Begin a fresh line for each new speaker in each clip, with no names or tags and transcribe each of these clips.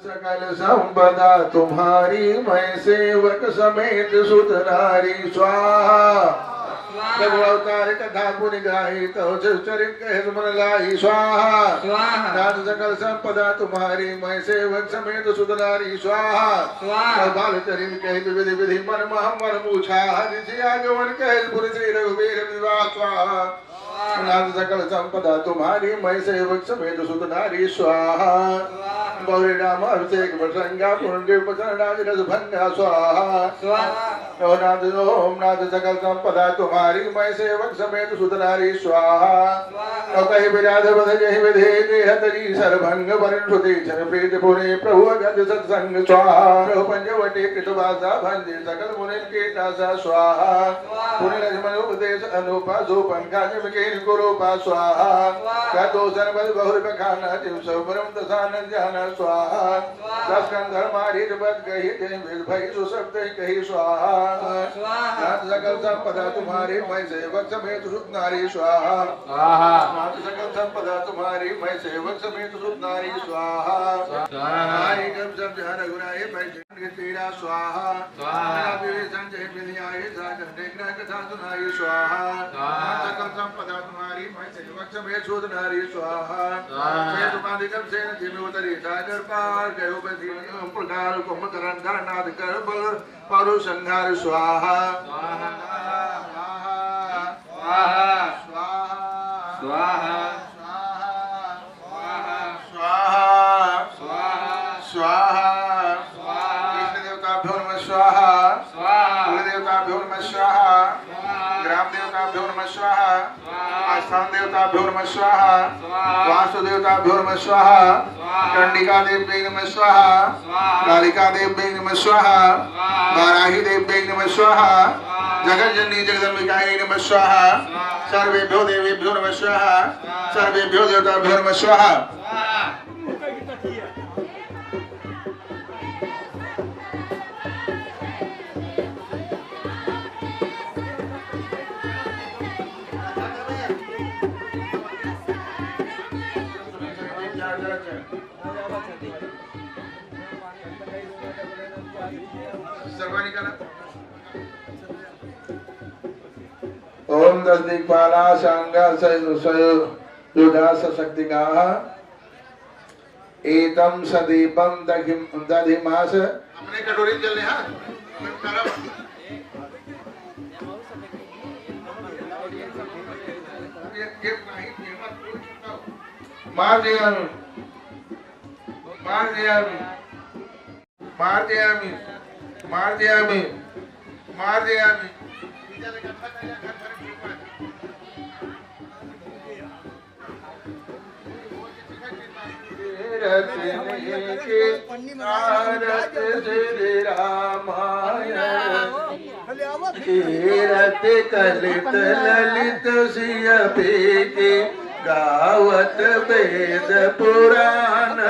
सकल संपदा तुम्हारी मैं सेवक समेत सुत नारी स्वाहा प्रभु अवतार कथा पुनि गाई तो चरित कहे सुमन लाई स्वाहा नाथ सकल संपदा तुम्हारी मैं सेवक समेत सुत नारी स्वाहा बाल चरित कहे विधि विधि मन मन मूछा हरि आगमन कहे पुर श्री रघुवीर विवाह स्वाहा नाथ सकल संपदा तुम्हारी मैं सेवक समेत सुत नारी स्वाहा गौरी राम अभिषेक प्रसंगा पुण्य पचरणाज रस भंगा स्वाहा ओम नाथ सकल संपदा तुम्हारी मैं सेवक समेत सुत नारी स्वाहा कहि विराध बध जहि विधे देहतरी सरभंग परिणुति छन प्रीत पुणे प्रभु गज सत्संग स्वाहा पंचवटी कृतवासा भंजे सकल मुनि कीटासा स्वाहा पुण्य लक्ष्मण उपदेश अनुपा जो पंकज विकेन कुरूपा स्वाहा कदोसन बल बहुर बखाना तिम सबरम दसान जान स्वाहा दस कंधर मारी बद कही दिन वेद भई सुसक्त कही स्वाहा नाथ सकल संपदा तुम्हारी मैं सेवक समेत सुत नारी स्वाहा नाथ सकल संपदा तुम्हारी मैं सेवक समेत सुत नारी स्वाहा हरि गम सब जन गुराए मैं तेरा स्वाहा संजय विद्याय सागर देखना कथा सुनाई स्वाहा नाथ सकल संपदा तुम्हारी मैं सेवक समेत सुत नारी स्वाहा सेतुपादिकम सेन जिम्मेवारी सागर पार गयो बदी प्रकार को मकरन धरनाद कर बल पारु संहार स्वाहा स्वाहा स्वाहा स्वाहा स्वाहा स्वाहा इष्ट देवताभ्यो नमः स्वाहा कुल देवताभ्यो नमः स्वाहा ग्राम देवताभ्यो नमः स्वाहा आस्थान देवताभ्यो नमः स्वाहा वासुदेवताभ्यो नमः स्वाहा चंडिका देव्यै नमः स्वाहा कालिका देव्यै नमः स्वाहा वाराही देव्यै नमः स्वाहा जगज्जननी जगदम्बिकायै नमः स्वाहा सर्वेभ्यो देवेभ्यो नमः स्वाहा सर्वेभ्यो देवताभ्यो नमः स्वाहा ओम दस दिक्पाला संगा युदास शक्तिगाः एतम सदीपम दधिमास अपने कटोरी चलने हां मार दिया मार दिया मार दिया मार दिया मार दिया श्री रामायण कीरत कलित ललित सिय पीके गावत वेद पुराण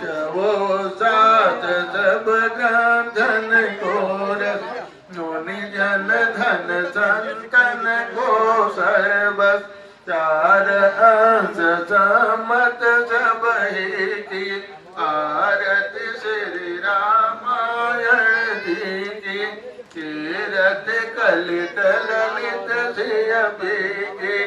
चवो सात सब गांधन घोर मुनि जन धन संतन गो सर्व चार अंश समत सब की आरती श्री रामायण की कीरत कलित ललित सिय पीके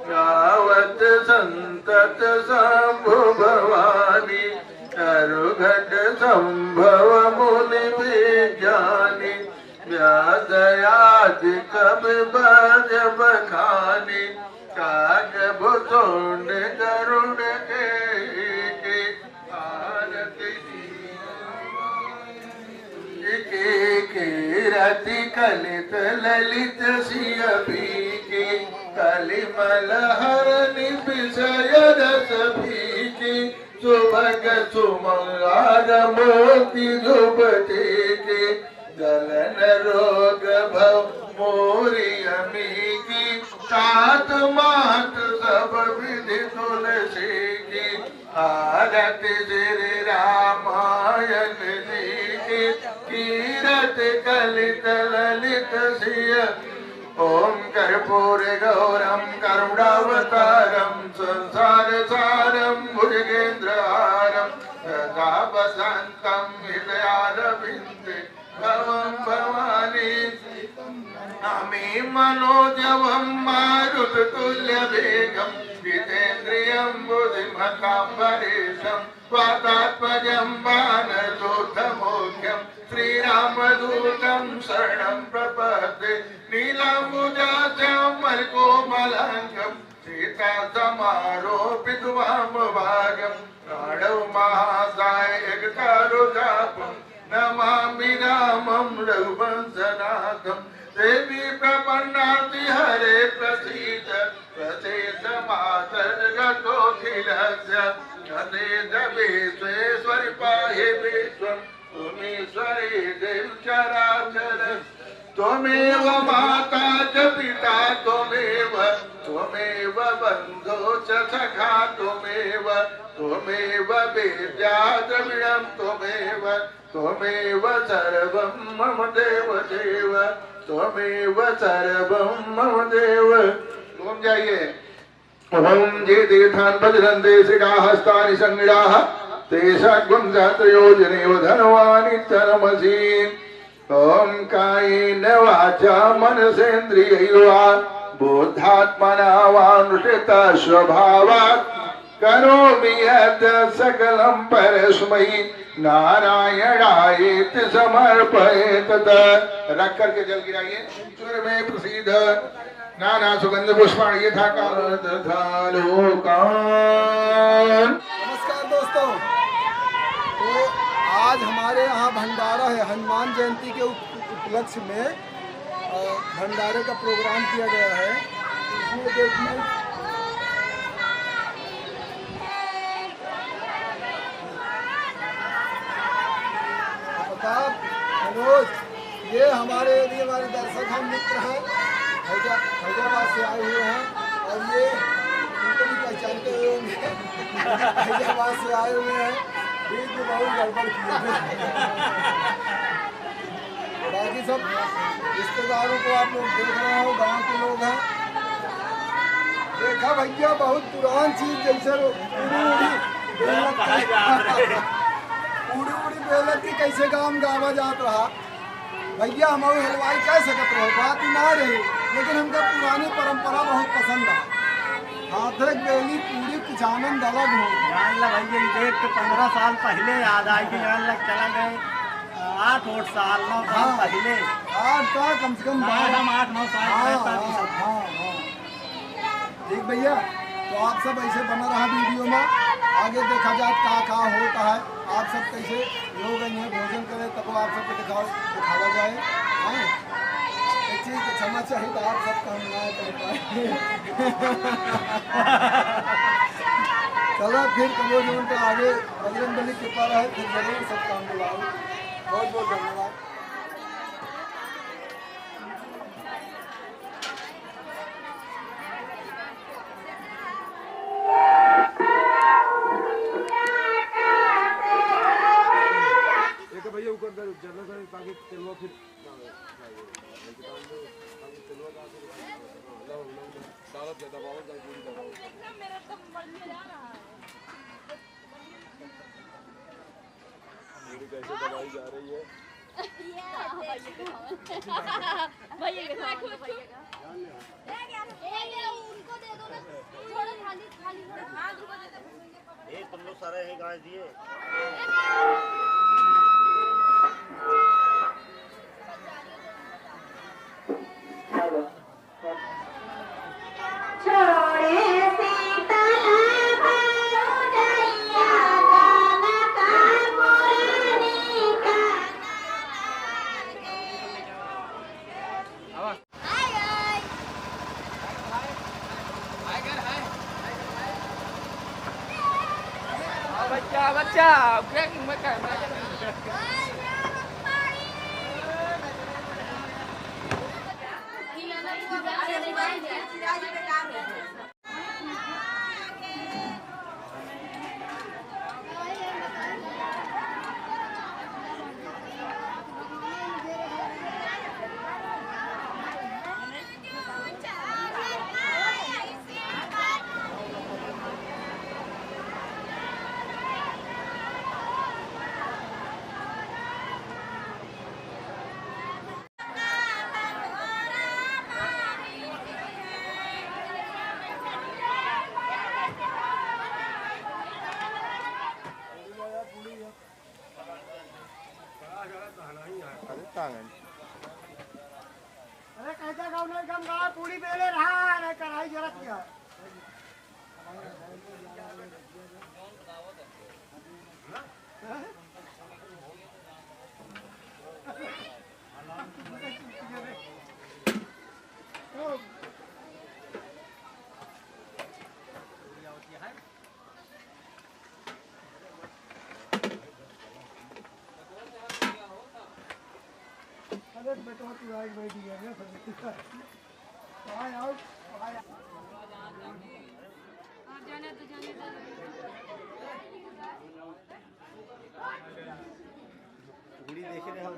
गावत संतत शंभु भवानी करुघट संभव मुनि विज्ञानी व्यासयादि कवि बज बखानी काग भुतुंड करुण के आरती कीरति कलित ललित सिय पीके कलिमल हरनि विषय रस भीके सुभग सुमंगार मोती धुपते के गलन रोग भव मोरी अमी की सात मात सब विधि तुलसी की आरती श्री रामायण जी की कीरत कलित ललित सिय ओम कर्पूर गौरम करुणावतारम संसार सारम भुजगेंद्रहारम वसन्तं हृदयारविन्दे भवं भवानी नमामि मनोजवं मारुततुल्यवेगं जितेन्द्रियं बुद्धिमतां वरिष्ठं वातात्मजं वानरयोधमुख्यं श्रीरामदूतं शरणं प्रपद्ये नीलाम्बुजाक्षमालिकोमलाङ्गं सीतासमारोपितवामभागं प्राणौ महासायकतारुजापं नमामि रामं रघुवंशनाथं देवी प्रपन्नाति हरे प्रसीद प्रसीद मातर्गतोऽखिलस्य नतेद विश्वेश्वरि पाहि विश्वं त्वमीश्वरी देव चराचर त्वमेव माता च पिता त्वमेव बन्धो च सखा त्वमेव वेद्या द्रविणं त्वमेव सर्वं मम देव त्वमेव सर्वं मम देव। तुम जाइए ओम जे तीर्थान भजन्ते श्रीकाहस्तानि संगीडाः ते षड्गुंसत्रयोजनेव धनवानि तनमसि ओम कायेन वाचा मनसेन्द्रियैर्वा बुद्धात्मना वानुष्ठिता स्वभावात् करोमि यत् सकलं परस्मै नारायणायेति समर्पयेत्। रख करके जल गिराइए। ईश्वर में प्रसीद नाना सुगंध पुष्पाणि यथा काल तथा लोकान्।
नमस्कार दोस्तों, तो आज हमारे यहाँ भंडारा है। हनुमान जयंती के उपलक्ष्य में भंडारे का प्रोग्राम किया गया है। इसमें देखिए मनोज, ये हमारे दर्शक हम मित्र हैं, हैदराबाद से आए हुए हैं और ये उनको भी पहचानते हुए होंगे। हैदराबाद से आए हुए हैं, बीच में बहुत गड़बड़ किए हैं। बाकी सब रिश्तेदारों को आप लोग देख रहे हो, गांव के लोग हैं। देखा भैया, बहुत पुरान चीज जैसे पूरी बेलत की कैसे गाँव गावा जात रहा भैया। हम हलवाई कह सकत रहो, बात ना रही, लेकिन हमको पुरानी परंपरा बहुत पसंद है। हाथक बेली पूरी कुछ आनंद अलग हो।
जान ला भैया, देख के 15 साल पहले याद आई कि जान लग चला गए 8 साल 9 साल पहले।
8 का कम से कम
8-9 साल।
हाँ। ठीक भैया, तो आप सब ऐसे बना रहा वीडियो में, आगे देखा जाए क्या होता है। आप सब कैसे लोग यहाँ भोजन करें तब आप सबको दिखावा जाए। हाँ, एक चीज़ क्षमा चाहिए तो आप सब काम ना कर पाए। चलो फिर कमो जीवन का आगे बजरंग बली कृपा रहे, फिर जरूर सब काम बुलाओ। बहुत बहुत धन्यवाद। भैया ऊपर चलना चाहिए ताकि चलवा फिर कैसे दवाई जा रही है।
उनको दे दो ना, थोड़ा खाली
तुम लोग सारे यही गाय दिए।
बच्चा में
कांगन
अरे कैसा गाँव नहीं कम गाँव पूरी बेले रहा अरे कढ़ाई जरा किया अरे बेटा तू आज बैठी है ना आओ
जाने दो
पूरी देख रहे हो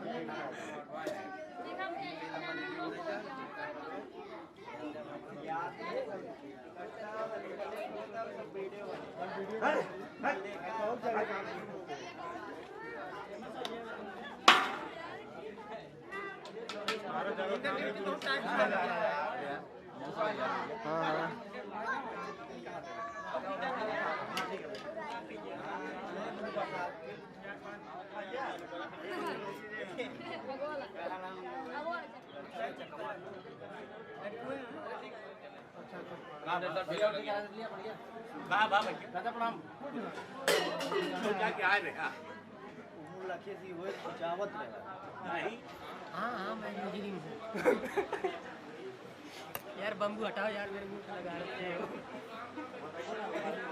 हाँ मैं इंजीनियरिंग से यार बम्बू हटाओ यार मेरे मुंह पे लगा रखे हो